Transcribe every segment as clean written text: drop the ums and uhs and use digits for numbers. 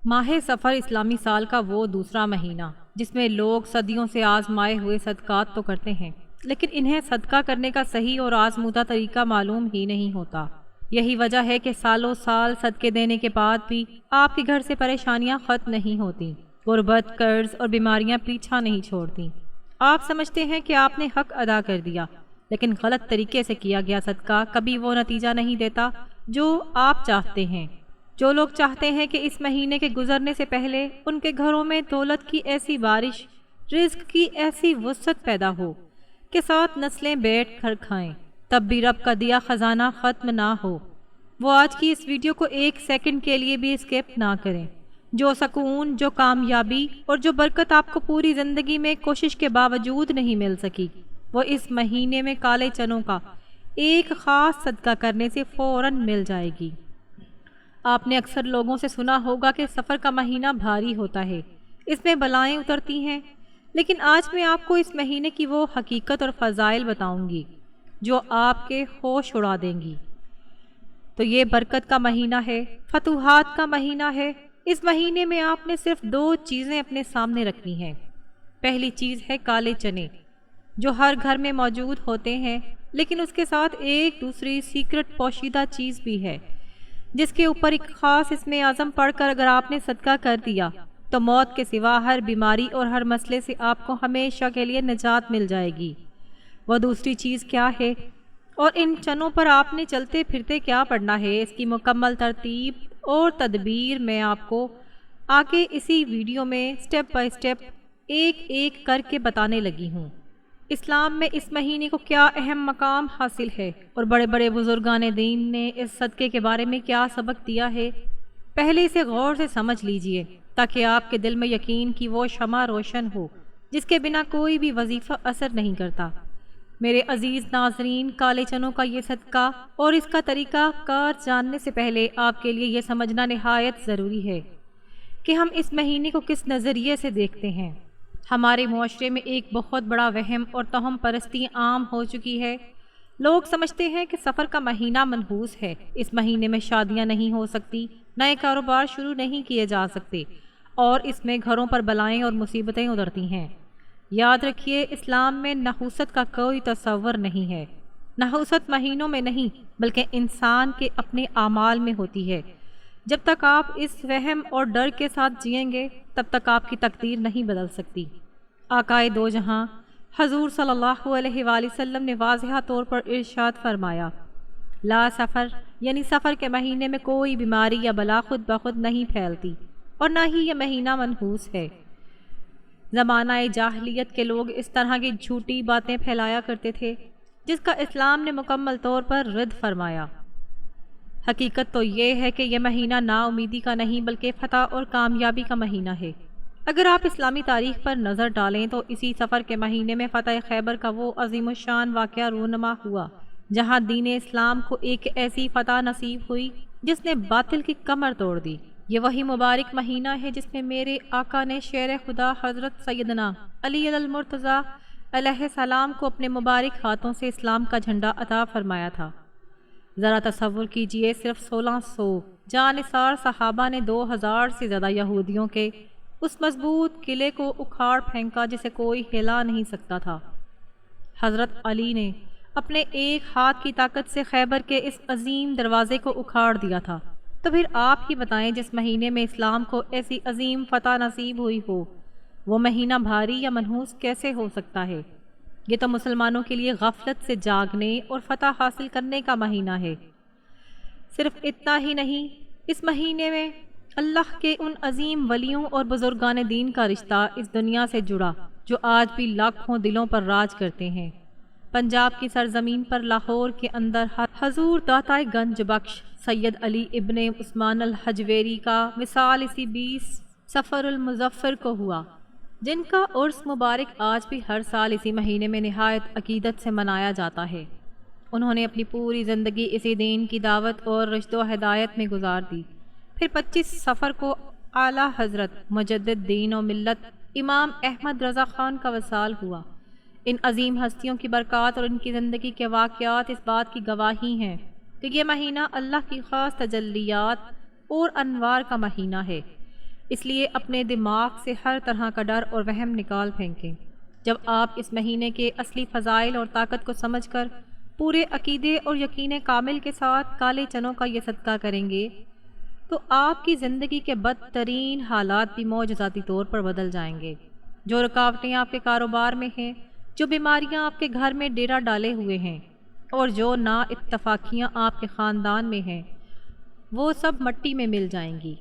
ماہ سفر اسلامی سال کا وہ دوسرا مہینہ جس میں لوگ صدیوں سے آزمائے ہوئے صدقات تو کرتے ہیں، لیکن انہیں صدقہ کرنے کا صحیح اور آزمودہ طریقہ معلوم ہی نہیں ہوتا۔ یہی وجہ ہے کہ سالوں سال صدقے دینے کے بعد بھی آپ کے گھر سے پریشانیاں ختم نہیں ہوتی، غربت، قرض اور بیماریاں پیچھا نہیں چھوڑتی۔ آپ سمجھتے ہیں کہ آپ نے حق ادا کر دیا، لیکن غلط طریقے سے کیا گیا صدقہ کبھی وہ نتیجہ نہیں دیتا جو آپ چاہتے ہیں۔ جو لوگ چاہتے ہیں کہ اس مہینے کے گزرنے سے پہلے ان کے گھروں میں دولت کی ایسی بارش، رزق کی ایسی وسعت پیدا ہو کہ 7 نسلیں بیٹھ کر کھائیں، تب بھی رب کا دیا خزانہ ختم نہ ہو، وہ آج کی اس ویڈیو کو 1 سیکنڈ کے لیے بھی اسکپ نہ کریں۔ جو سکون، جو کامیابی اور جو برکت آپ کو پوری زندگی میں کوشش کے باوجود نہیں مل سکی، وہ اس مہینے میں کالے چنوں کا ایک خاص صدقہ کرنے سے فوراً مل جائے گی۔ آپ نے اکثر لوگوں سے سنا ہوگا کہ سفر کا مہینہ بھاری ہوتا ہے، اس میں بلائیں اترتی ہیں، لیکن آج میں آپ کو اس مہینے کی وہ حقیقت اور فضائل بتاؤں گی جو آپ کے ہوش اڑا دیں گی۔ تو یہ برکت کا مہینہ ہے، فتوحات کا مہینہ ہے۔ اس مہینے میں آپ نے صرف 2 چیزیں اپنے سامنے رکھنی ہیں۔ پہلی چیز ہے کالے چنے، جو ہر گھر میں موجود ہوتے ہیں، لیکن اس کے ساتھ ایک دوسری سیکرٹ پوشیدہ چیز بھی ہے جس کے اوپر ایک خاص اسم اعظم پڑھ کر اگر آپ نے صدقہ کر دیا تو موت کے سوا ہر بیماری اور ہر مسئلے سے آپ کو ہمیشہ کے لیے نجات مل جائے گی۔ وہ دوسری چیز کیا ہے اور ان چنوں پر آپ نے چلتے پھرتے کیا پڑھنا ہے، اس کی مکمل ترتیب اور تدبیر میں آپ کو آگے اسی ویڈیو میں سٹیپ بائی سٹیپ ایک ایک کر کے بتانے لگی ہوں۔ اسلام میں اس مہینے کو کیا اہم مقام حاصل ہے اور بڑے بڑے بزرگان دین نے اس صدقے کے بارے میں کیا سبق دیا ہے، پہلے اسے غور سے سمجھ لیجئے تاکہ آپ کے دل میں یقین کی وہ شمع روشن ہو جس کے بنا کوئی بھی وظیفہ اثر نہیں کرتا۔ میرے عزیز ناظرین، کالے چنوں کا یہ صدقہ اور اس کا طریقہ کار جاننے سے پہلے آپ کے لیے یہ سمجھنا نہایت ضروری ہے کہ ہم اس مہینے کو کس نظریے سے دیکھتے ہیں۔ ہمارے معاشرے میں ایک بہت بڑا وہم اور توہم پرستی عام ہو چکی ہے۔ لوگ سمجھتے ہیں کہ سفر کا مہینہ منحوس ہے، اس مہینے میں شادیاں نہیں ہو سکتی، نئے کاروبار شروع نہیں کیے جا سکتے اور اس میں گھروں پر بلائیں اور مصیبتیں اترتی ہیں۔ یاد رکھیے، اسلام میں نحوست کا کوئی تصور نہیں ہے۔ نحوست مہینوں میں نہیں بلکہ انسان کے اپنے اعمال میں ہوتی ہے۔ جب تک آپ اس وہم اور ڈر کے ساتھ جئیں گے تب تک آپ کی تقدیر نہیں بدل سکتی۔ آقائے دو جہاں حضور صلی اللہ علیہ وآلہ وسلم نے واضح طور پر ارشاد فرمایا، لا سفر، یعنی سفر کے مہینے میں کوئی بیماری یا بلا خود بخود نہیں پھیلتی اور نہ ہی یہ مہینہ منحوس ہے۔ زمانہ جاہلیت کے لوگ اس طرح کی جھوٹی باتیں پھیلایا کرتے تھے جس کا اسلام نے مکمل طور پر رد فرمایا۔ حقیقت تو یہ ہے کہ یہ مہینہ نا امیدی کا نہیں بلکہ فتح اور کامیابی کا مہینہ ہے۔ اگر آپ اسلامی تاریخ پر نظر ڈالیں تو اسی سفر کے مہینے میں فتح خیبر کا وہ عظیم الشان واقعہ رونما ہوا جہاں دین اسلام کو ایک ایسی فتح نصیب ہوئی جس نے باطل کی کمر توڑ دی۔ یہ وہی مبارک مہینہ ہے جس میں میرے آقا نے شیر خدا حضرت سیدنا علی المرتضیٰ علیہ السلام کو اپنے مبارک ہاتھوں سے اسلام کا جھنڈا عطا فرمایا تھا۔ ذرا تصور کیجئے، صرف 1600 جانثار صحابہ نے 2000 سے زیادہ یہودیوں کے اس مضبوط قلعے کو اکھاڑ پھینکا جسے کوئی ہلا نہیں سکتا تھا۔ حضرت علی نے اپنے ایک ہاتھ کی طاقت سے خیبر کے اس عظیم دروازے کو اکھاڑ دیا تھا۔ تو پھر آپ ہی بتائیں، جس مہینے میں اسلام کو ایسی عظیم فتح نصیب ہوئی ہو، وہ مہینہ بھاری یا منحوس کیسے ہو سکتا ہے؟ یہ تو مسلمانوں کے لیے غفلت سے جاگنے اور فتح حاصل کرنے کا مہینہ ہے۔ صرف اتنا ہی نہیں، اس مہینے میں اللہ کے ان عظیم ولیوں اور بزرگان دین کا رشتہ اس دنیا سے جڑا جو آج بھی لاکھوں دلوں پر راج کرتے ہیں۔ پنجاب کی سرزمین پر لاہور کے اندر حضور داتائے گنج بخش سید علی ابن عثمان الحجویری کا وصال اسی 20 صفر المظفر کو ہوا، جن کا عرس مبارک آج بھی ہر سال اسی مہینے میں نہایت عقیدت سے منایا جاتا ہے۔ انہوں نے اپنی پوری زندگی اسی دین کی دعوت اور رشد و ہدایت میں گزار دی۔ پھر 25 صفر کو اعلیٰ حضرت مجدد دین و ملت امام احمد رضا خان کا وصال ہوا۔ ان عظیم ہستیوں کی برکات اور ان کی زندگی کے واقعات اس بات کی گواہی ہیں کہ یہ مہینہ اللہ کی خاص تجلیات اور انوار کا مہینہ ہے۔ اس لیے اپنے دماغ سے ہر طرح کا ڈر اور وہم نکال پھینکیں۔ جب آپ اس مہینے کے اصلی فضائل اور طاقت کو سمجھ کر پورے عقیدے اور یقین کامل کے ساتھ کالے چنوں کا یہ صدقہ کریں گے تو آپ کی زندگی کے بدترین حالات بھی معجزاتی طور پر بدل جائیں گے۔ جو رکاوٹیں آپ کے کاروبار میں ہیں، جو بیماریاں آپ کے گھر میں ڈیرا ڈالے ہوئے ہیں اور جو نا اتفاقیاں آپ کے خاندان میں ہیں، وہ سب مٹی میں مل جائیں گی۔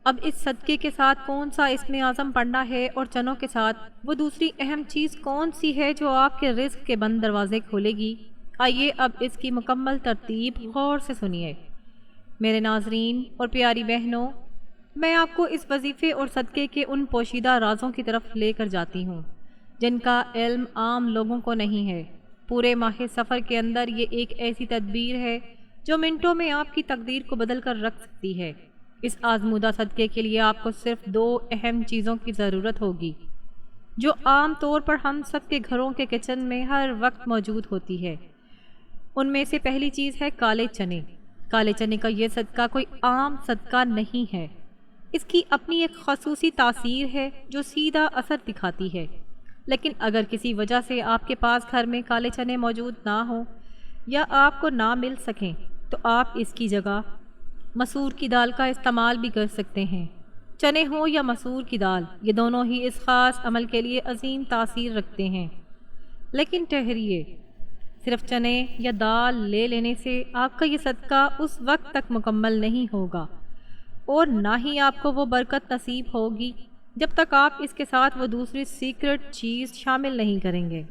اب اس صدقے کے ساتھ کون سا اسم اعظم پڑھنا ہے اور چنوں کے ساتھ وہ دوسری اہم چیز کون سی ہے جو آپ کے رزق کے بند دروازے کھولے گی، آئیے اب اس کی مکمل ترتیب غور سے سنیے۔ میرے ناظرین اور پیاری بہنوں، میں آپ کو اس وظیفے اور صدقے کے ان پوشیدہ رازوں کی طرف لے کر جاتی ہوں جن کا علم عام لوگوں کو نہیں ہے۔ پورے ماہ سفر کے اندر یہ ایک ایسی تدبیر ہے جو منٹوں میں آپ کی تقدیر کو بدل کر رکھ سکتی ہے۔ اس آزمودہ صدقے کے لیے آپ کو صرف 2 اہم چیزوں کی ضرورت ہوگی جو عام طور پر ہم سب کے گھروں کے کچن میں ہر وقت موجود ہوتی ہے۔ ان میں سے پہلی چیز ہے کالے چنے۔ کالے چنے کا یہ صدقہ کوئی عام صدقہ نہیں ہے، اس کی اپنی ایک خصوصی تاثیر ہے جو سیدھا اثر دکھاتی ہے۔ لیکن اگر کسی وجہ سے آپ کے پاس گھر میں کالے چنے موجود نہ ہوں یا آپ کو نہ مل سکیں تو آپ اس کی جگہ مسور کی دال کا استعمال بھی کر سکتے ہیں۔ چنے ہوں یا مسور کی دال، یہ دونوں ہی اس خاص عمل کے لیے عظیم تاثیر رکھتے ہیں۔ لیکن ٹھہریے، صرف چنے یا دال لے لینے سے آپ کا یہ صدقہ اس وقت تک مکمل نہیں ہوگا اور نہ ہی آپ کو وہ برکت نصیب ہوگی جب تک آپ اس کے ساتھ وہ دوسری سیکرٹ چیز شامل نہیں کریں گے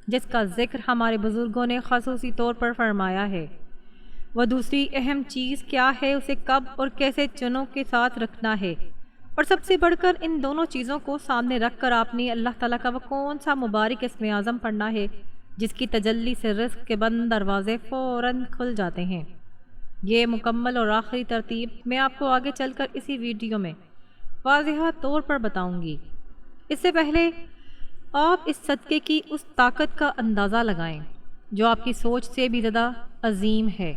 جس کا ذکر ہمارے بزرگوں نے خصوصی طور پر فرمایا ہے۔ وہ دوسری اہم چیز کیا ہے، اسے کب اور کیسے چنوں کے ساتھ رکھنا ہے، اور سب سے بڑھ کر ان دونوں چیزوں کو سامنے رکھ کر آپ نے اللہ تعالیٰ کا وہ کون سا مبارک اسم اعظم پڑھنا ہے جس کی تجلی سے رزق کے بند دروازے فوراً کھل جاتے ہیں۔ یہ مکمل اور آخری ترتیب میں آپ کو آگے چل کر اسی ویڈیو میں واضح طور پر بتاؤں گی۔ اس سے پہلے آپ اس صدقے کی اس طاقت کا اندازہ لگائیں جو آپ کی سوچ سے بھی زیادہ عظیم ہے۔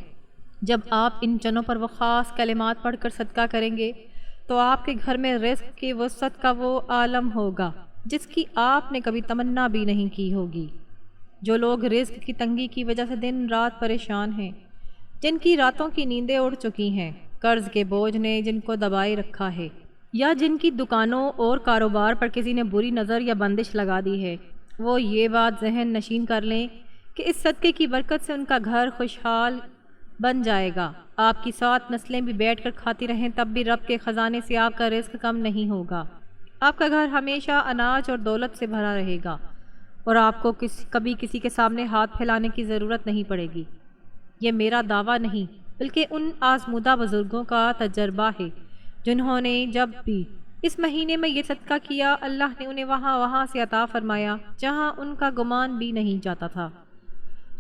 جب آپ ان چنوں پر وہ خاص کلمات پڑھ کر صدقہ کریں گے تو آپ کے گھر میں رزق کی وسعت کا وہ عالم ہوگا جس کی آپ نے کبھی تمنا بھی نہیں کی ہوگی۔ جو لوگ رزق کی تنگی کی وجہ سے دن رات پریشان ہیں، جن کی راتوں کی نیندیں اڑ چکی ہیں، قرض کے بوجھ نے جن کو دبائے رکھا ہے، یا جن کی دکانوں اور کاروبار پر کسی نے بری نظر یا بندش لگا دی ہے، وہ یہ بات ذہن نشین کر لیں کہ اس صدقے کی برکت سے ان کا گھر خوشحال بن جائے گا۔ آپ کی 7 نسلیں بھی بیٹھ کر کھاتی رہیں تب بھی رب کے خزانے سے آپ کا رزق کم نہیں ہوگا۔ آپ کا گھر ہمیشہ اناج اور دولت سے بھرا رہے گا اور آپ کو کبھی کسی کے سامنے ہاتھ پھیلانے کی ضرورت نہیں پڑے گی۔ یہ میرا دعویٰ نہیں بلکہ ان آزمودہ بزرگوں کا تجربہ ہے جنہوں نے جب بھی اس مہینے میں یہ صدقہ کیا، اللہ نے انہیں وہاں سے عطا فرمایا جہاں ان کا گمان بھی نہیں جاتا تھا۔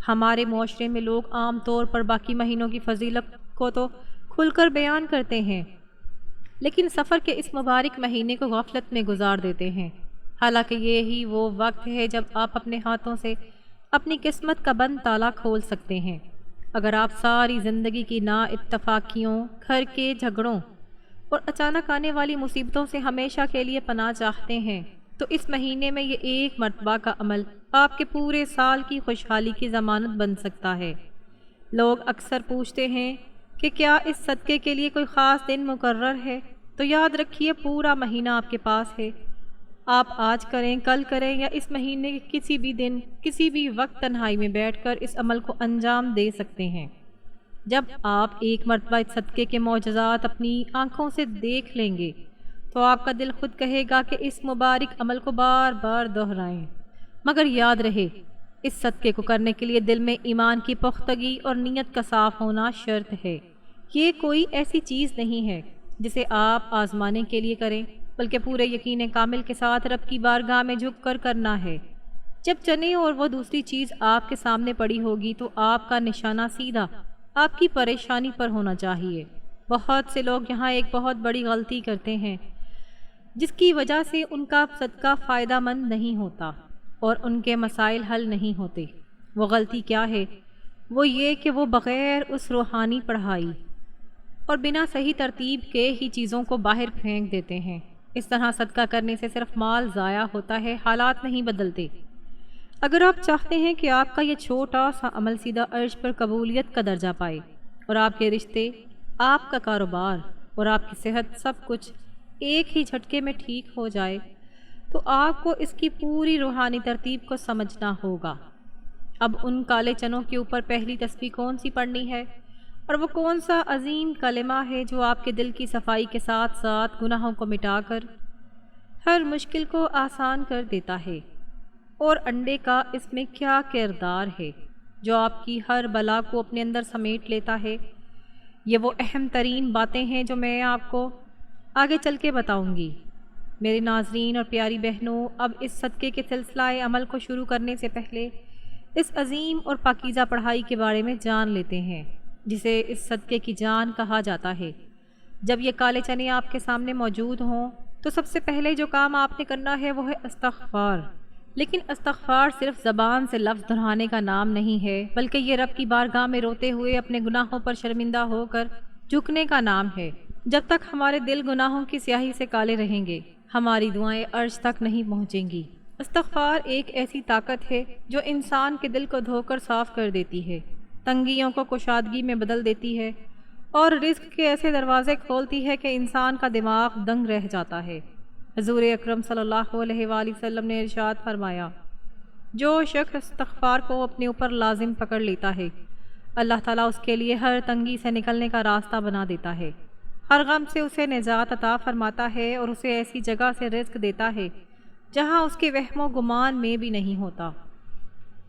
ہمارے معاشرے میں لوگ عام طور پر باقی مہینوں کی فضیلت کو تو کھل کر بیان کرتے ہیں لیکن سفر کے اس مبارک مہینے کو غفلت میں گزار دیتے ہیں، حالانکہ یہی وہ وقت ہے جب آپ اپنے ہاتھوں سے اپنی قسمت کا بند تالا کھول سکتے ہیں۔ اگر آپ ساری زندگی کی نا اتفاقیوں، گھر کے جھگڑوں اور اچانک آنے والی مصیبتوں سے ہمیشہ کے لیے پناہ چاہتے ہیں تو اس مہینے میں یہ ایک مرتبہ کا عمل آپ کے پورے سال کی خوشحالی کی ضمانت بن سکتا ہے۔ لوگ اکثر پوچھتے ہیں کہ کیا اس صدقے کے لیے کوئی خاص دن مقرر ہے؟ تو یاد رکھیے، پورا مہینہ آپ کے پاس ہے۔ آپ آج کریں، کل کریں یا اس مہینے کے کسی بھی دن، کسی بھی وقت تنہائی میں بیٹھ کر اس عمل کو انجام دے سکتے ہیں۔ جب آپ ایک مرتبہ اس صدقے کے معجزات اپنی آنکھوں سے دیکھ لیں گے تو آپ کا دل خود کہے گا کہ اس مبارک عمل کو بار بار دہرائیں۔ مگر یاد رہے، اس صدقے کو کرنے کے لیے دل میں ایمان کی پختگی اور نیت کا صاف ہونا شرط ہے۔ یہ کوئی ایسی چیز نہیں ہے جسے آپ آزمانے کے لیے کریں، بلکہ پورے یقین کامل کے ساتھ رب کی بارگاہ میں جھک کر کرنا ہے۔ جب چنے اور وہ دوسری چیز آپ کے سامنے پڑی ہوگی تو آپ کا نشانہ سیدھا آپ کی پریشانی پر ہونا چاہیے۔ بہت سے لوگ یہاں ایک بہت بڑی غلطی کرتے ہیں جس کی وجہ سے ان کا صدقہ فائدہ مند نہیں ہوتا اور ان کے مسائل حل نہیں ہوتے۔ وہ غلطی کیا ہے؟ وہ یہ کہ وہ بغیر اس روحانی پڑھائی اور بنا صحیح ترتیب کے ہی چیزوں کو باہر پھینک دیتے ہیں۔ اس طرح صدقہ کرنے سے صرف مال ضائع ہوتا ہے، حالات نہیں بدلتے۔ اگر آپ چاہتے ہیں کہ آپ کا یہ چھوٹا سا عمل سیدھا عرش پر قبولیت کا درجہ پائے اور آپ کے رشتے، آپ کا کاروبار اور آپ کی صحت سب کچھ ایک ہی جھٹکے میں ٹھیک ہو جائے، تو آپ کو اس کی پوری روحانی ترتیب کو سمجھنا ہوگا۔ اب ان کالے چنوں کے اوپر پہلی تسبیح کون سی پڑھنی ہے، اور وہ کون سا عظیم کلمہ ہے جو آپ کے دل کی صفائی کے ساتھ ساتھ گناہوں کو مٹا کر ہر مشکل کو آسان کر دیتا ہے، اور انڈے کا اس میں کیا کردار ہے جو آپ کی ہر بلا کو اپنے اندر سمیٹ لیتا ہے۔ یہ وہ اہم ترین باتیں ہیں جو میں آپ کو آگے چل کے بتاؤں گی۔ میرے ناظرین اور پیاری بہنوں، اب اس صدقے کے سلسلہ عمل کو شروع کرنے سے پہلے اس عظیم اور پاکیزہ پڑھائی کے بارے میں جان لیتے ہیں جسے اس صدقے کی جان کہا جاتا ہے۔ جب یہ کالے چنے آپ کے سامنے موجود ہوں تو سب سے پہلے جو کام آپ نے کرنا ہے وہ ہے استغفار۔ لیکن استغفار صرف زبان سے لفظ دہرانے کا نام نہیں ہے، بلکہ یہ رب کی بارگاہ میں روتے ہوئے اپنے گناہوں پر شرمندہ ہو کر جھکنے کا نام ہے۔ جب تک ہمارے دل گناہوں کی سیاہی سے کالے رہیں گے، ہماری دعائیں عرش تک نہیں پہنچیں گی۔ استغفار ایک ایسی طاقت ہے جو انسان کے دل کو دھو کر صاف کر دیتی ہے، تنگیوں کو کشادگی میں بدل دیتی ہے اور رزق کے ایسے دروازے کھولتی ہے کہ انسان کا دماغ دنگ رہ جاتا ہے۔ حضور اکرم صلی اللہ علیہ وآلہ وسلم نے ارشاد فرمایا، جو شخص استغفار کو اپنے اوپر لازم پکڑ لیتا ہے، اللہ تعالیٰ اس کے لیے ہر تنگی سے نکلنے کا راستہ بنا دیتا ہے، ہر غم سے اسے نجات عطا فرماتا ہے اور اسے ایسی جگہ سے رزق دیتا ہے جہاں اس کے وہم و گمان میں بھی نہیں ہوتا۔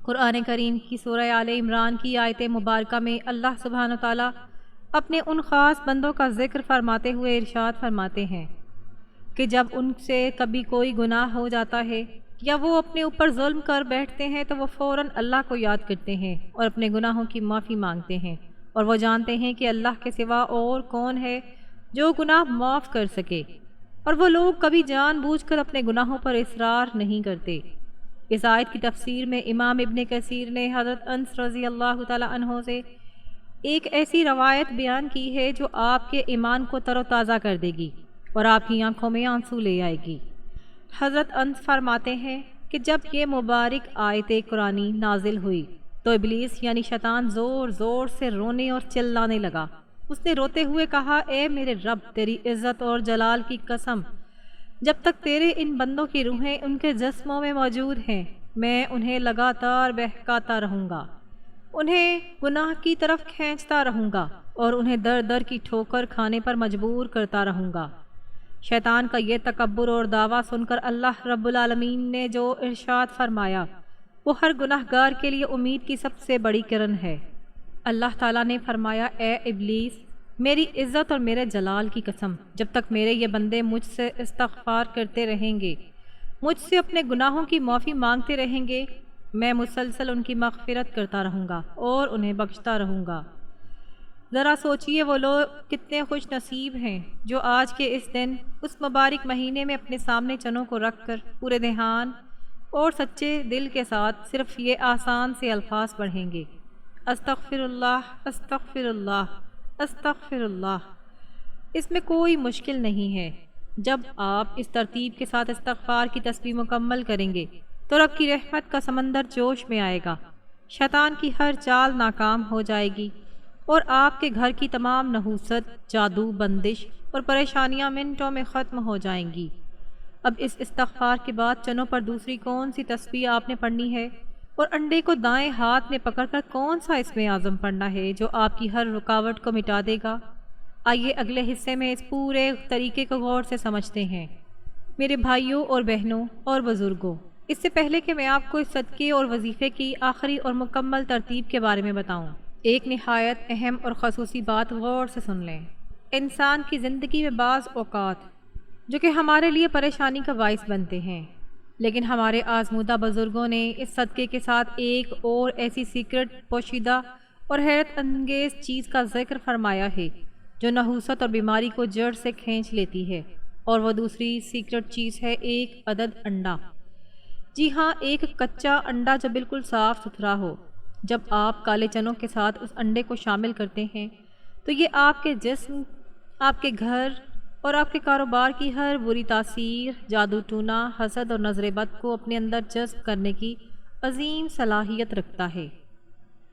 قرآن کریم کی سورہ آل عمران کی آیت مبارکہ میں اللہ سبحانہ وتعالیٰ اپنے ان خاص بندوں کا ذکر فرماتے ہوئے ارشاد فرماتے ہیں کہ جب ان سے کبھی کوئی گناہ ہو جاتا ہے یا وہ اپنے اوپر ظلم کر بیٹھتے ہیں تو وہ فوراً اللہ کو یاد کرتے ہیں اور اپنے گناہوں کی معافی مانگتے ہیں، اور وہ جانتے ہیں کہ اللہ کے سوا اور کون ہے جو گناہ معاف کر سکے، اور وہ لوگ کبھی جان بوجھ کر اپنے گناہوں پر اصرار نہیں کرتے۔ اس آیت کی تفسیر میں امام ابن کثیر نے حضرت انس رضی اللہ تعالی عنہ سے ایک ایسی روایت بیان کی ہے جو آپ کے ایمان کو تر و تازہ کر دے گی اور آپ کی آنکھوں میں آنسو لے آئے گی۔ حضرت انس فرماتے ہیں کہ جب یہ مبارک آیت قرآنی نازل ہوئی تو ابلیس یعنی شیطان زور زور سے رونے اور چلانے لگا۔ اس نے روتے ہوئے کہا، اے میرے رب، تیری عزت اور جلال کی قسم، جب تک تیرے ان بندوں کی روحیں ان کے جسموں میں موجود ہیں میں انہیں لگاتار بہکاتا رہوں گا، انہیں گناہ کی طرف کھینچتا رہوں گا اور انہیں در در کی ٹھوکر کھانے پر مجبور کرتا رہوں گا۔ شیطان کا یہ تکبر اور دعویٰ سن کر اللہ رب العالمین نے جو ارشاد فرمایا وہ ہر گناہ گار کے لیے امید کی سب سے بڑی کرن ہے۔ اللہ تعالیٰ نے فرمایا، اے ابلیس، میری عزت اور میرے جلال کی قسم، جب تک میرے یہ بندے مجھ سے استغفار کرتے رہیں گے، مجھ سے اپنے گناہوں کی معافی مانگتے رہیں گے، میں مسلسل ان کی مغفرت کرتا رہوں گا اور انہیں بخشتا رہوں گا۔ ذرا سوچئے وہ لوگ کتنے خوش نصیب ہیں جو آج کے اس دن اس مبارک مہینے میں اپنے سامنے چنوں کو رکھ کر پورے دھیان اور سچے دل کے ساتھ صرف یہ آسان سے الفاظ پڑھیں گے، استغفر اللہ، استغفر اللہ، استغفر اللہ۔ اس میں کوئی مشکل نہیں ہے۔ جب آپ اس ترتیب کے ساتھ استغفار کی تسبیح مکمل کریں گے تو رب کی رحمت کا سمندر جوش میں آئے گا، شیطان کی ہر چال ناکام ہو جائے گی اور آپ کے گھر کی تمام نحوست، جادو، بندش اور پریشانیاں منٹوں میں ختم ہو جائیں گی۔ اب اس استغفار کے بعد چنوں پر دوسری کون سی تسبیح آپ نے پڑھنی ہے اور انڈے کو دائیں ہاتھ میں پکڑ کر کون سا اسم اعظم پڑھنا ہے جو آپ کی ہر رکاوٹ کو مٹا دے گا؟ آئیے اگلے حصے میں اس پورے طریقے کو غور سے سمجھتے ہیں۔ میرے بھائیوں اور بہنوں اور بزرگوں، اس سے پہلے کہ میں آپ کو اس صدقے اور وظیفے کی آخری اور مکمل ترتیب کے بارے میں بتاؤں، ایک نہایت اہم اور خصوصی بات غور سے سن لیں۔ انسان کی زندگی میں بعض اوقات جو کہ ہمارے لیے پریشانی کا باعث بنتے ہیں، لیکن ہمارے آزمودہ بزرگوں نے اس صدقے کے ساتھ ایک اور ایسی سیکرٹ، پوشیدہ اور حیرت انگیز چیز کا ذکر فرمایا ہے جو نحوست اور بیماری کو جڑ سے کھینچ لیتی ہے، اور وہ دوسری سیکرٹ چیز ہے ایک عدد انڈا۔ جی ہاں، ایک کچا انڈا جو بالکل صاف ستھرا ہو۔ جب آپ کالے چنوں کے ساتھ اس انڈے کو شامل کرتے ہیں تو یہ آپ کے جسم، آپ کے گھر اور آپ کے کاروبار کی ہر بری تاثیر، جادو ٹونا، حسد اور نظر بد کو اپنے اندر جذب کرنے کی عظیم صلاحیت رکھتا ہے۔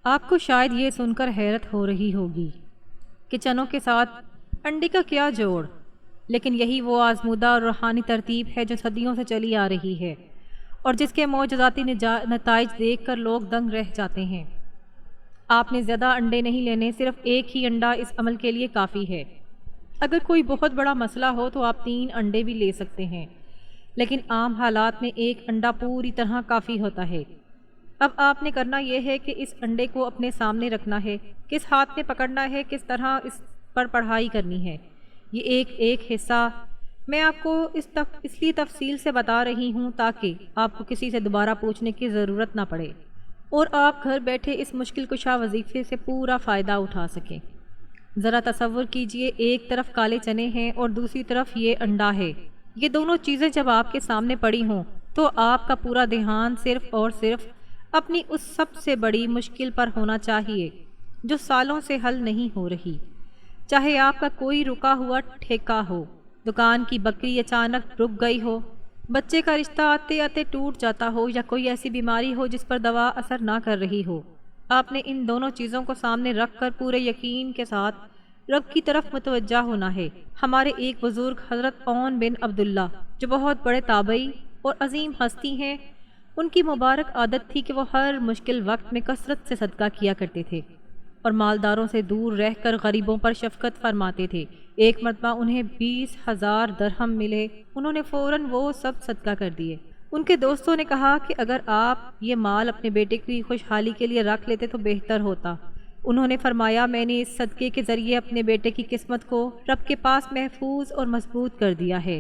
آپ کو شاید یہ سن کر حیرت ہو رہی ہوگی کہ چنوں کے ساتھ انڈے کا کیا جوڑ، لیکن یہی وہ آزمودہ اور روحانی ترتیب ہے جو صدیوں سے چلی آ رہی ہے اور جس کے معجزاتی نتائج دیکھ کر لوگ دنگ رہ جاتے ہیں۔ آپ نے زیادہ انڈے نہیں لینے، صرف ایک ہی انڈا اس عمل کے لیے کافی ہے۔ اگر کوئی بہت بڑا مسئلہ ہو تو آپ 3 انڈے بھی لے سکتے ہیں، لیکن عام حالات میں ایک انڈا پوری طرح کافی ہوتا ہے۔ اب آپ نے کرنا یہ ہے کہ اس انڈے کو اپنے سامنے رکھنا ہے، کس ہاتھ میں پکڑنا ہے، کس طرح اس پر پڑھائی کرنی ہے۔ یہ ایک حصہ میں آپ کو اس لیے تفصیل سے بتا رہی ہوں تاکہ آپ کو کسی سے دوبارہ پوچھنے کی ضرورت نہ پڑے اور آپ گھر بیٹھے اس مشکل کشا وظیفے سے پورا فائدہ اٹھا سکیں۔ ذرا تصور کیجئے، ایک طرف کالے چنے ہیں اور دوسری طرف یہ انڈا ہے۔ یہ دونوں چیزیں جب آپ کے سامنے پڑی ہوں تو آپ کا پورا دھیان صرف اور صرف اپنی اس سب سے بڑی مشکل پر ہونا چاہیے جو سالوں سے حل نہیں ہو رہی۔ چاہے آپ کا کوئی رکا ہوا ٹھیکہ ہو، دکان کی بکری اچانک رک گئی ہو، بچے کا رشتہ آتے آتے ٹوٹ جاتا ہو، یا کوئی ایسی بیماری ہو جس پر دوا اثر نہ کر رہی ہو، آپ نے ان دونوں چیزوں کو سامنے رکھ کر پورے یقین کے ساتھ رب کی طرف متوجہ ہونا ہے۔ ہمارے ایک بزرگ حضرت عون بن عبداللہ جو بہت بڑے تابعی اور عظیم ہستی ہیں، ان کی مبارک عادت تھی کہ وہ ہر مشکل وقت میں کثرت سے صدقہ کیا کرتے تھے اور مالداروں سے دور رہ کر غریبوں پر شفقت فرماتے تھے۔ ایک مرتبہ انہیں 20,000 درہم ملے، انہوں نے فوراً وہ سب صدقہ کر دیے۔ ان کے دوستوں نے کہا کہ اگر آپ یہ مال اپنے بیٹے کی خوشحالی کے لیے رکھ لیتے تو بہتر ہوتا۔ انہوں نے فرمایا، میں نے اس صدقے کے ذریعے اپنے بیٹے کی قسمت کو رب کے پاس محفوظ اور مضبوط کر دیا ہے،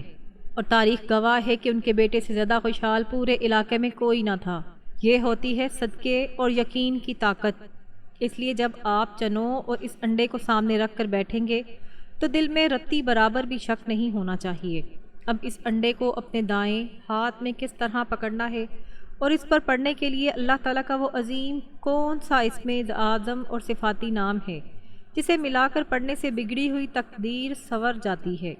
اور تاریخ گواہ ہے کہ ان کے بیٹے سے زیادہ خوشحال پورے علاقے میں کوئی نہ تھا۔ یہ ہوتی ہے صدقے اور یقین کی طاقت۔ اس لیے جب آپ چنوں اور اس انڈے کو سامنے رکھ کر بیٹھیں گے تو دل میں رتی برابر بھی شک نہیں ہونا چاہیے۔ اب اس انڈے کو اپنے دائیں ہاتھ میں کس طرح پکڑنا ہے اور اس پر پڑھنے کے لیے اللہ تعالیٰ کا وہ عظیم کون سا اسم اعظم اور صفاتی نام ہے جسے ملا کر پڑھنے سے بگڑی ہوئی تقدیر سنور جاتی ہے،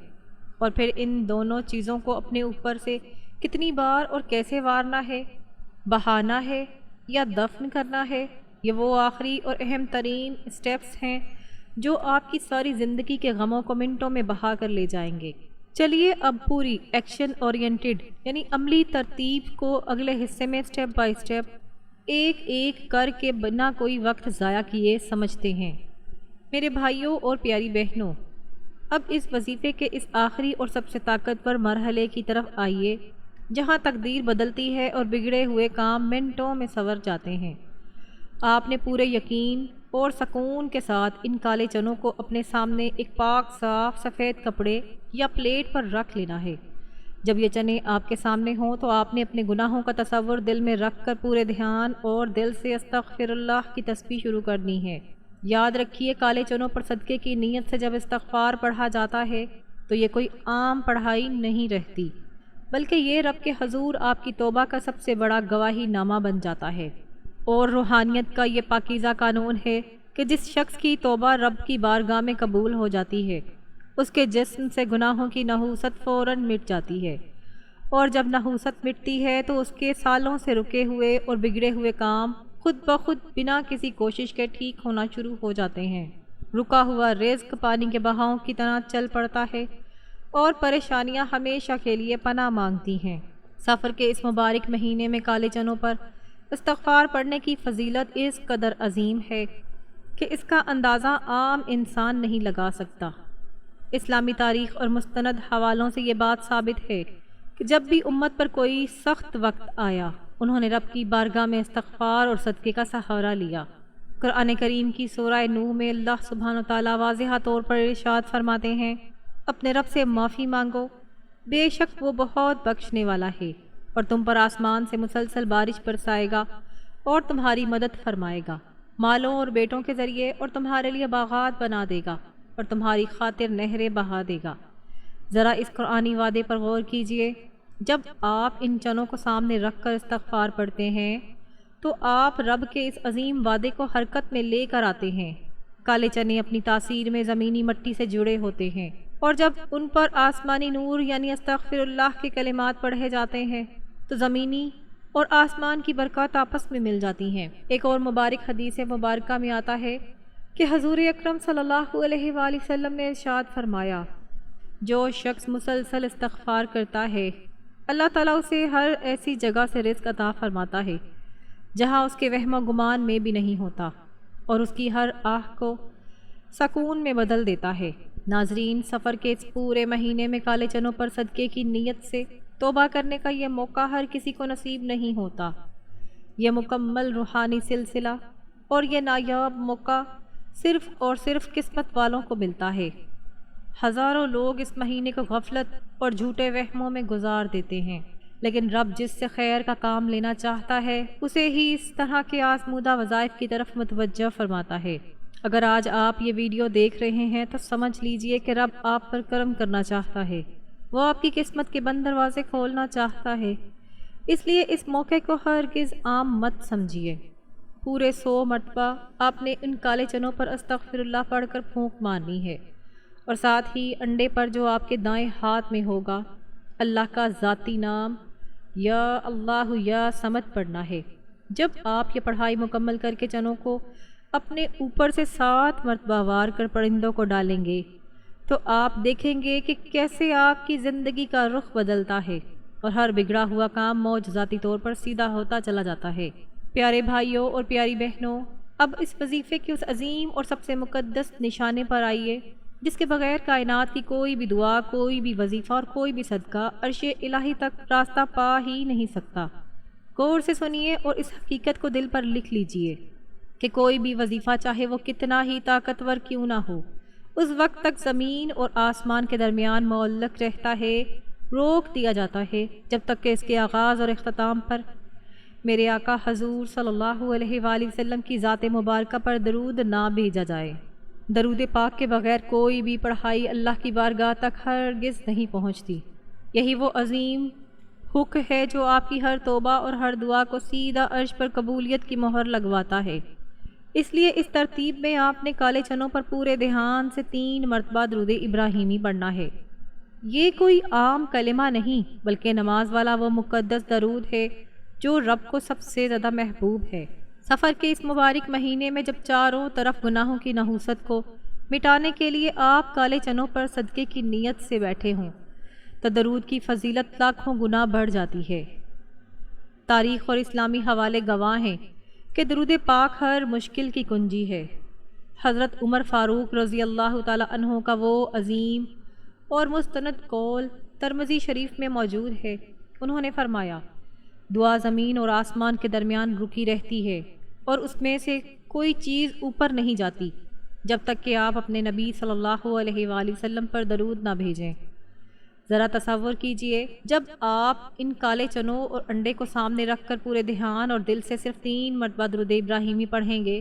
اور پھر ان دونوں چیزوں کو اپنے اوپر سے کتنی بار اور کیسے وارنا ہے، بہانا ہے یا دفن کرنا ہے۔ یہ وہ آخری اور اہم ترین سٹیپس ہیں جو آپ کی ساری زندگی کے غموں کو منٹوں میں بہا کر لے جائیں گے۔ چلیے اب پوری ایکشن اورینٹڈ یعنی عملی ترتیب کو اگلے حصے میں سٹیپ بائی سٹیپ ایک ایک کر کے بنا کوئی وقت ضائع کیے سمجھتے ہیں۔ میرے بھائیوں اور پیاری بہنوں، اب اس وظیفے کے اس آخری اور سب سے طاقتور مرحلے کی طرف آئیے جہاں تقدیر بدلتی ہے اور بگڑے ہوئے کام منٹوں میں سنور جاتے ہیں۔ آپ نے پورے یقین اور سکون کے ساتھ ان کالے چنوں کو اپنے سامنے ایک پاک صاف سفید کپڑے یا پلیٹ پر رکھ لینا ہے۔ جب یہ چنے آپ کے سامنے ہوں تو آپ نے اپنے گناہوں کا تصور دل میں رکھ کر پورے دھیان اور دل سے استغفر اللہ کی تسبیح شروع کرنی ہے۔ یاد رکھیے، کالے چنوں پر صدقے کی نیت سے جب استغفار پڑھا جاتا ہے تو یہ کوئی عام پڑھائی نہیں رہتی، بلکہ یہ رب کے حضور آپ کی توبہ کا سب سے بڑا گواہی نامہ بن جاتا ہے۔ اور روحانیت کا یہ پاکیزہ قانون ہے کہ جس شخص کی توبہ رب کی بارگاہ میں قبول ہو جاتی ہے، اس کے جسم سے گناہوں کی نحوست فوراً مٹ جاتی ہے، اور جب نحوست مٹتی ہے تو اس کے سالوں سے رکے ہوئے اور بگڑے ہوئے کام خود بخود بنا کسی کوشش کے ٹھیک ہونا شروع ہو جاتے ہیں۔ رکا ہوا رزق پانی کے بہاؤں کی طرح چل پڑتا ہے اور پریشانیاں ہمیشہ کے لیے پناہ مانگتی ہیں۔ سفر کے اس مبارک مہینے میں کالے چنوں پر استغفار پڑھنے کی فضیلت اس قدر عظیم ہے کہ اس کا اندازہ عام انسان نہیں لگا سکتا۔ اسلامی تاریخ اور مستند حوالوں سے یہ بات ثابت ہے کہ جب بھی امت پر کوئی سخت وقت آیا، انہوں نے رب کی بارگاہ میں استغفار اور صدقے کا سہارا لیا۔ قرآن کریم کی سورہ نوح میں اللہ سبحانہ وتعالیٰ واضح طور پر ارشاد فرماتے ہیں، اپنے رب سے معافی مانگو، بے شک وہ بہت بخشنے والا ہے، اور تم پر آسمان سے مسلسل بارش برسائے گا اور تمہاری مدد فرمائے گا، مالوں اور بیٹوں کے ذریعے، اور تمہارے لیے باغات بنا دے گا اور تمہاری خاطر نہریں بہا دے گا۔ ذرا اس قرآنی وعدے پر غور کیجئے۔ جب آپ ان چنوں کو سامنے رکھ کر استغفار پڑھتے ہیں تو آپ رب کے اس عظیم وعدے کو حرکت میں لے کر آتے ہیں۔ کالے چنے اپنی تاثیر میں زمینی مٹی سے جڑے ہوتے ہیں اور جب ان پر آسمانی نور یعنی استغفر اللہ کے کلمات پڑھے جاتے ہیں تو زمینی اور آسمان کی برکات آپس میں مل جاتی ہیں۔ ایک اور مبارک حدیث مبارکہ میں آتا ہے کہ حضور اکرم صلی اللہ علیہ وآلہ وسلم نے ارشاد فرمایا، جو شخص مسلسل استغفار کرتا ہے اللہ تعالیٰ اسے ہر ایسی جگہ سے رزق عطا فرماتا ہے جہاں اس کے وہم و گمان میں بھی نہیں ہوتا، اور اس کی ہر آہ کو سکون میں بدل دیتا ہے۔ ناظرین، سفر کے اس پورے مہینے میں کالے چنوں پر صدقے کی نیت سے توبہ کرنے کا یہ موقع ہر کسی کو نصیب نہیں ہوتا۔ یہ مکمل روحانی سلسلہ اور یہ نایاب موقع صرف اور صرف قسمت والوں کو ملتا ہے۔ ہزاروں لوگ اس مہینے کو غفلت اور جھوٹے وہموں میں گزار دیتے ہیں، لیکن رب جس سے خیر کا کام لینا چاہتا ہے اسے ہی اس طرح کے آزمودہ وظائف کی طرف متوجہ فرماتا ہے۔ اگر آج آپ یہ ویڈیو دیکھ رہے ہیں تو سمجھ لیجئے کہ رب آپ پر کرم کرنا چاہتا ہے، وہ آپ کی قسمت کے بند دروازے کھولنا چاہتا ہے، اس لیے اس موقع کو ہرگز عام مت سمجھیے۔ پورے 100 مرتبہ آپ نے ان کالے چنوں پر استغفر اللہ پڑھ کر پھونک مارنی ہے، اور ساتھ ہی انڈے پر جو آپ کے دائیں ہاتھ میں ہوگا اللہ کا ذاتی نام یا اللہ یا صمد پڑھنا ہے۔ جب آپ یہ پڑھائی مکمل کر کے چنوں کو اپنے اوپر سے 7 مرتبہ وار کر پرندوں کو ڈالیں گے تو آپ دیکھیں گے کہ کیسے آپ کی زندگی کا رخ بدلتا ہے اور ہر بگڑا ہوا کام معجزاتی طور پر سیدھا ہوتا چلا جاتا ہے۔ پیارے بھائیوں اور پیاری بہنوں، اب اس وظیفے کے اس عظیم اور سب سے مقدس نشانے پر آئیے جس کے بغیر کائنات کی کوئی بھی دعا، کوئی بھی وظیفہ اور کوئی بھی صدقہ عرش الہی تک راستہ پا ہی نہیں سکتا۔ غور سے سنیے اور اس حقیقت کو دل پر لکھ لیجئے کہ کوئی بھی وظیفہ چاہے وہ کتنا ہی طاقتور کیوں نہ ہو، اس وقت تک زمین اور آسمان کے درمیان معلق رہتا ہے، روک دیا جاتا ہے جب تک کہ اس کے آغاز اور اختتام پر میرے آقا حضور صلی اللہ علیہ وآلہ وسلم کی ذات مبارکہ پر درود نہ بھیجا جائے۔ درود پاک کے بغیر کوئی بھی پڑھائی اللہ کی بارگاہ تک ہرگز نہیں پہنچتی۔ یہی وہ عظیم حق ہے جو آپ کی ہر توبہ اور ہر دعا کو سیدھا عرش پر قبولیت کی مہر لگواتا ہے۔ اس لیے اس ترتیب میں آپ نے کالے چنوں پر پورے دھیان سے 3 مرتبہ درود ابراہیمی پڑھنا ہے۔ یہ کوئی عام کلمہ نہیں بلکہ نماز والا وہ مقدس درود ہے جو رب کو سب سے زیادہ محبوب ہے۔ سفر کے اس مبارک مہینے میں جب چاروں طرف گناہوں کی نحوست کو مٹانے کے لیے آپ کالے چنوں پر صدقے کی نیت سے بیٹھے ہوں تو درود کی فضیلت لاکھوں گنا بڑھ جاتی ہے۔ تاریخ اور اسلامی حوالے گواہ ہیں کہ درود پاک ہر مشکل کی کنجی ہے۔ حضرت عمر فاروق رضی اللہ تعالی عنہ کا وہ عظیم اور مستند قول ترمذی شریف میں موجود ہے۔ انہوں نے فرمایا، دعا زمین اور آسمان کے درمیان رکی رہتی ہے اور اس میں سے کوئی چیز اوپر نہیں جاتی جب تک کہ آپ اپنے نبی صلی اللہ علیہ وآلہ وسلم پر درود نہ بھیجیں۔ ذرا تصور کیجئے، جب آپ ان کالے چنوں اور انڈے کو سامنے رکھ کر پورے دھیان اور دل سے صرف 3 مرتبہ درود ابراہیمی پڑھیں گے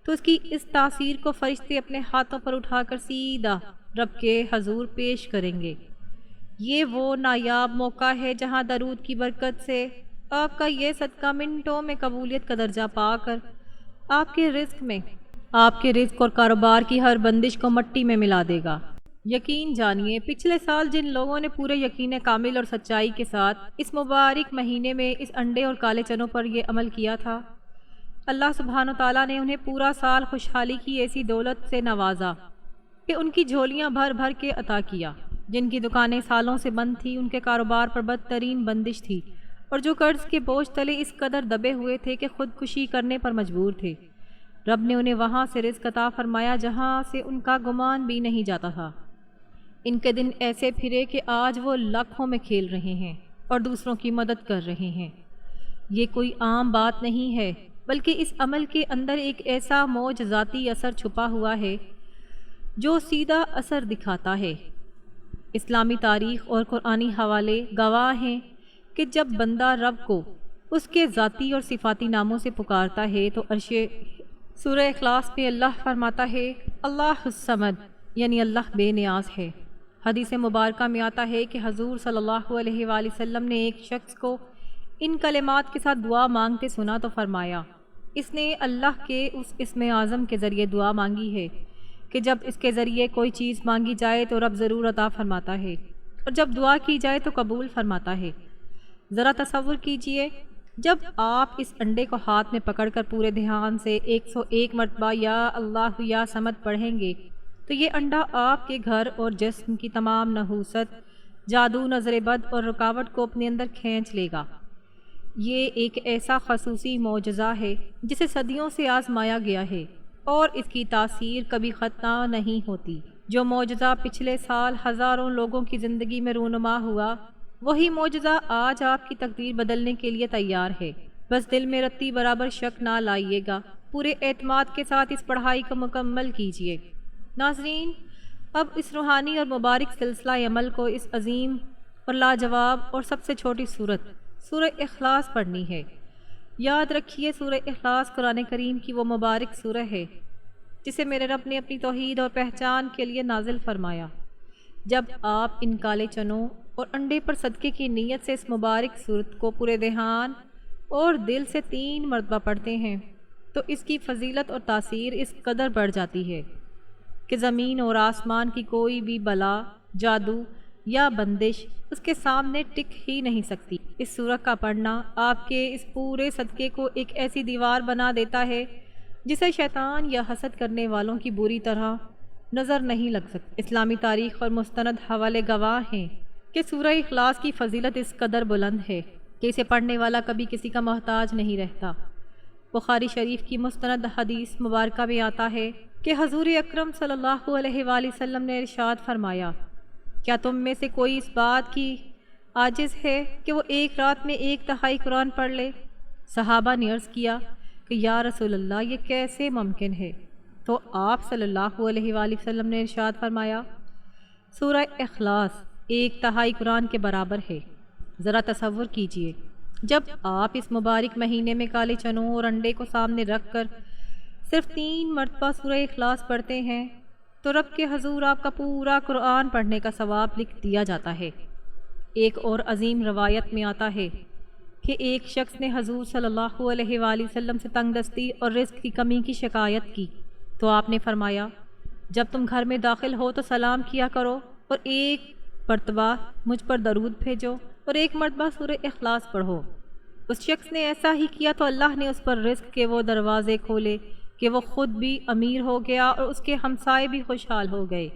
تو اس کی اس تاثیر کو فرشتے اپنے ہاتھوں پر اٹھا کر سیدھا رب کے حضور پیش کریں گے۔ یہ وہ نایاب موقع ہے جہاں درود کی برکت سے آپ کا یہ صدقہ منٹوں میں قبولیت کا درجہ پا کر آپ کے رزق اور کاروبار کی ہر بندش کو مٹی میں ملا دے گا۔ یقین جانیے، پچھلے سال جن لوگوں نے پورے یقین کامل اور سچائی کے ساتھ اس مبارک مہینے میں اس انڈے اور کالے چنوں پر یہ عمل کیا تھا، اللہ سبحانہ وتعالیٰ نے انہیں پورا سال خوشحالی کی ایسی دولت سے نوازا کہ ان کی جھولیاں بھر بھر کے عطا کیا۔ جن کی دکانیں سالوں سے بند تھیں ان کے کاروبار پر بدترین بندش تھی، اور جو قرض کے بوجھ تلے اس قدر دبے ہوئے تھے کہ خودکشی کرنے پر مجبور تھے، رب نے انہیں وہاں سے رزق عطا فرمایا جہاں سے ان کا گمان بھی نہیں جاتا تھا۔ ان کے دن ایسے پھرے کہ آج وہ لاکھوں میں کھیل رہے ہیں اور دوسروں کی مدد کر رہے ہیں۔ یہ کوئی عام بات نہیں ہے بلکہ اس عمل کے اندر ایک ایسا معجزاتی اثر چھپا ہوا ہے جو سیدھا اثر دکھاتا ہے۔ اسلامی تاریخ اور قرآنی حوالے گواہ ہیں کہ جب بندہ رب کو اس کے ذاتی اور صفاتی ناموں سے پکارتا ہے تو سورہ اخلاص میں اللہ فرماتا ہے، اللہ الصمد، یعنی اللہ بے نیاز ہے۔ حدیث مبارکہ میں آتا ہے کہ حضور صلی اللہ علیہ وآلہ وسلم نے ایک شخص کو ان کلمات کے ساتھ دعا مانگتے سنا تو فرمایا، اس نے اللہ کے اس اسم اعظم کے ذریعے دعا مانگی ہے کہ جب اس کے ذریعے کوئی چیز مانگی جائے تو رب ضرور عطا فرماتا ہے، اور جب دعا کی جائے تو قبول فرماتا ہے۔ ذرا تصور کیجئے، جب آپ اس انڈے کو ہاتھ میں پکڑ کر پورے دھیان سے 101 مرتبہ یا اللہ یا صمد پڑھیں گے تو یہ انڈا آپ کے گھر اور جسم کی تمام نحوست، جادو، نظر بد اور رکاوٹ کو اپنے اندر کھینچ لے گا۔ یہ ایک ایسا خصوصی معجزہ ہے جسے صدیوں سے آزمایا گیا ہے اور اس کی تاثیر کبھی ختم نہیں ہوتی۔ جو معجزہ پچھلے سال ہزاروں لوگوں کی زندگی میں رونما ہوا، وہی معجزہ آج آپ کی تقدیر بدلنے کے لیے تیار ہے۔ بس دل میں رتی برابر شک نہ لائیے گا، پورے اعتماد کے ساتھ اس پڑھائی کو مکمل کیجیے۔ ناظرین، اب اس روحانی اور مبارک سلسلہ عمل کو اس عظیم اور لاجواب اور سب سے چھوٹی سورت سورہ اخلاص پڑھنی ہے۔ یاد رکھیے، سورہ اخلاص قرآن کریم کی وہ مبارک سورہ ہے جسے میرے رب نے اپنی توحید اور پہچان کے لیے نازل فرمایا۔ جب آپ ان کالے چنوں اور انڈے پر صدقے کی نیت سے اس مبارک سورت کو پورے دھیان اور دل سے 3 مرتبہ پڑھتے ہیں تو اس کی فضیلت اور تاثیر اس قدر بڑھ جاتی ہے کہ زمین اور آسمان کی کوئی بھی بلا، جادو یا بندش اس کے سامنے ٹک ہی نہیں سکتی۔ اس سورت کا پڑھنا آپ کے اس پورے صدقے کو ایک ایسی دیوار بنا دیتا ہے جسے شیطان یا حسد کرنے والوں کی بری طرح نظر نہیں لگ سکتی۔ اسلامی تاریخ اور مستند حوالے گواہ ہیں کہ سورہ اخلاص کی فضیلت اس قدر بلند ہے کہ اسے پڑھنے والا کبھی کسی کا محتاج نہیں رہتا۔ بخاری شریف کی مستند حدیث مبارکہ میں آتا ہے کہ حضور اکرم صلی اللہ علیہ وآلہ وسلم نے ارشاد فرمایا، کیا تم میں سے کوئی اس بات کی عاجز ہے کہ وہ ایک رات میں 1/3 قرآن پڑھ لے؟ صحابہ نے عرض کیا کہ یا رسول اللہ، یہ کیسے ممکن ہے؟ تو آپ صلی اللہ علیہ وآلہ وسلم نے ارشاد فرمایا، سورہ اخلاص 1/3 قرآن کے برابر ہے۔ ذرا تصور کیجئے، جب آپ اس مبارک مہینے میں کالے چنوں اور انڈے کو سامنے رکھ کر صرف 3 مرتبہ سورہ اخلاص پڑھتے ہیں تو رب کے حضور آپ کا پورا قرآن پڑھنے کا ثواب لکھ دیا جاتا ہے۔ ایک اور عظیم روایت میں آتا ہے کہ ایک شخص نے حضور صلی اللہ علیہ وآلہ وسلم سے تنگ دستی اور رزق کی کمی کی شکایت کی تو آپ نے فرمایا، جب تم گھر میں داخل ہو تو سلام کیا کرو اور 1 مرتبہ مجھ پر درود بھیجو اور 1 مرتبہ سورہ اخلاص پڑھو۔ اس شخص نے ایسا ہی کیا تو اللہ نے اس پر رزق کے وہ دروازے کھولے کہ وہ خود بھی امیر ہو گیا اور اس کے ہمسائے بھی خوشحال ہو گئے۔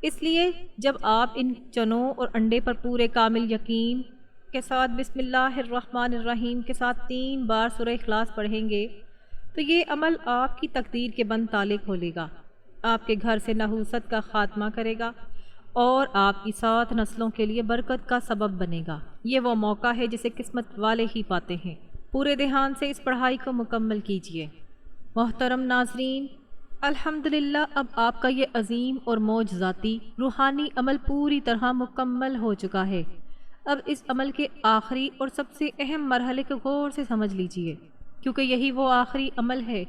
اس لیے جب آپ ان چنوں اور انڈے پر پورے کامل یقین کے ساتھ بسم اللہ الرحمن الرحیم کے ساتھ 3 بار سورہ اخلاص پڑھیں گے تو یہ عمل آپ کی تقدیر کے بند تالے کھولے گا، آپ کے گھر سے نحوست کا خاتمہ کرے گا اور آپ کی 7 نسلوں کے لیے برکت کا سبب بنے گا۔ یہ وہ موقع ہے جسے قسمت والے ہی پاتے ہیں۔ پورے دھیان سے اس پڑھائی کو مکمل کیجیے۔ محترم ناظرین، الحمدللہ اب آپ کا یہ عظیم اور معجزاتی روحانی عمل پوری طرح مکمل ہو چکا ہے۔ اب اس عمل کے آخری اور سب سے اہم مرحلے کو غور سے سمجھ لیجیے، کیونکہ یہی وہ آخری عمل ہے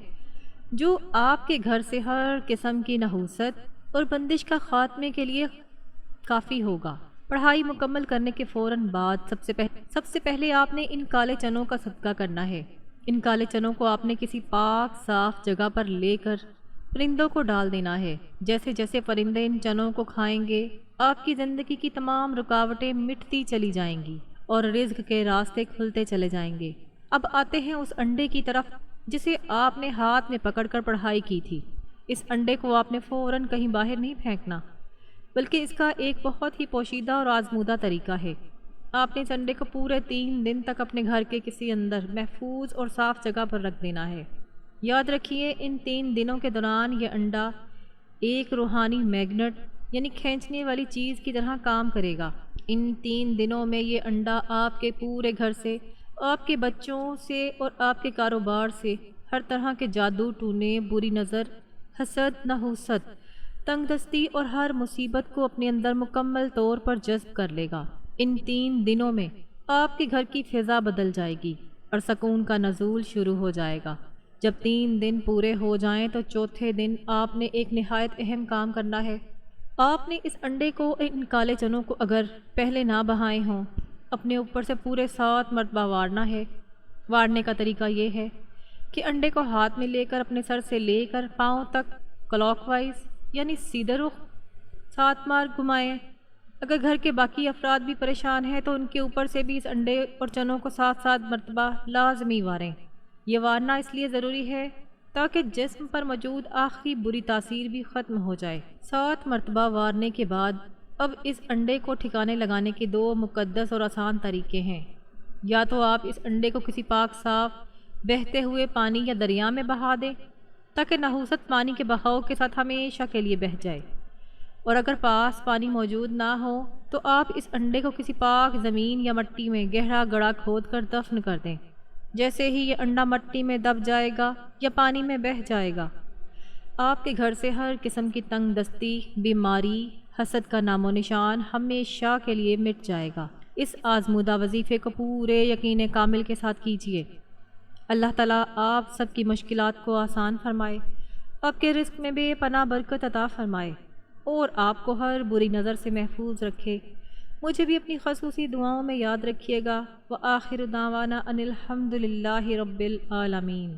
جو آپ کے گھر سے ہر قسم کی نحوست اور بندش کا خاتمے کے لیے کافی ہوگا۔ پڑھائی مکمل کرنے کے فوراً بعد سب سے پہلے آپ نے ان کالے چنوں کا صدقہ کرنا ہے۔ ان کالے چنوں کو آپ نے کسی پاک صاف جگہ پر لے کر پرندوں کو ڈال دینا ہے۔ جیسے جیسے پرندے ان چنوں کو کھائیں گے، آپ کی زندگی کی تمام رکاوٹیں مٹتی چلی جائیں گی اور رزق کے راستے کھلتے چلے جائیں گے۔ اب آتے ہیں اس انڈے کی طرف جسے آپ نے ہاتھ میں پکڑ کر پڑھائی کی تھی۔ اس انڈے کو آپ نے فوراً کہیں باہر نہیں پھینکنا، بلکہ اس کا ایک بہت ہی پوشیدہ اور آزمودہ طریقہ ہے۔ آپ نے اس انڈے کو پورے 3 دن تک اپنے گھر کے کسی اندر محفوظ اور صاف جگہ پر رکھ دینا ہے۔ یاد رکھیے، ان 3 دنوں کے دوران یہ انڈا ایک روحانی میگنٹ یعنی کھینچنے والی چیز کی طرح کام کرے گا۔ ان 3 دنوں میں یہ انڈا آپ کے پورے گھر سے، آپ کے بچوں سے اور آپ کے کاروبار سے ہر طرح کے جادو ٹونے، بری نظر، حسد، نحوست، تنگ دستی اور ہر مصیبت کو اپنے اندر مکمل طور پر جذب کر لے گا۔ ان 3 دنوں میں آپ کے گھر کی فضا بدل جائے گی اور سکون کا نزول شروع ہو جائے گا۔ جب 3 دن پورے ہو جائیں تو چوتھے دن آپ نے ایک نہایت اہم کام کرنا ہے۔ آپ نے اس انڈے کو، ان کالے چنوں کو اگر پہلے نہ بہائے ہوں، اپنے اوپر سے پورے 7 مرتبہ وارنا ہے۔ وارنے کا طریقہ یہ ہے کہ انڈے کو ہاتھ میں لے کر اپنے سر سے لے کر پاؤں تک کلاک وائز یعنی سیدھے رخ، 7 بار گھمائیں۔ اگر گھر کے باقی افراد بھی پریشان ہیں تو ان کے اوپر سے بھی اس انڈے اور چنوں کو 7 مرتبہ لازمی واریں۔ یہ وارنا اس لیے ضروری ہے تاکہ جسم پر موجود آخری بری تاثیر بھی ختم ہو جائے۔ 7 مرتبہ وارنے کے بعد اب اس انڈے کو ٹھکانے لگانے کے 2 مقدس اور آسان طریقے ہیں۔ یا تو آپ اس انڈے کو کسی پاک صاف بہتے ہوئے پانی یا دریا میں بہا دیں تاکہ نحوست پانی کے بہاؤ کے ساتھ ہمیشہ کے لیے بہہ جائے، اور اگر پاس پانی موجود نہ ہو تو آپ اس انڈے کو کسی پاک زمین یا مٹی میں گہرا گڑھا کھود کر دفن کر دیں۔ جیسے ہی یہ انڈا مٹی میں دب جائے گا یا پانی میں بہہ جائے گا، آپ کے گھر سے ہر قسم کی تنگ دستی، بیماری، حسد کا نام و نشان ہمیشہ کے لیے مٹ جائے گا۔ اس آزمودہ وظیفے کو پورے یقین کامل کے ساتھ کیجیے۔ اللہ تعالیٰ آپ سب کی مشکلات کو آسان فرمائے، آپ کے رزق میں بے پناہ برکت عطا فرمائے اور آپ کو ہر بری نظر سے محفوظ رکھے۔ مجھے بھی اپنی خصوصی دعاؤں میں یاد رکھیے گا۔ وآخر دعوانا ان الحمد للہ رب العالمین۔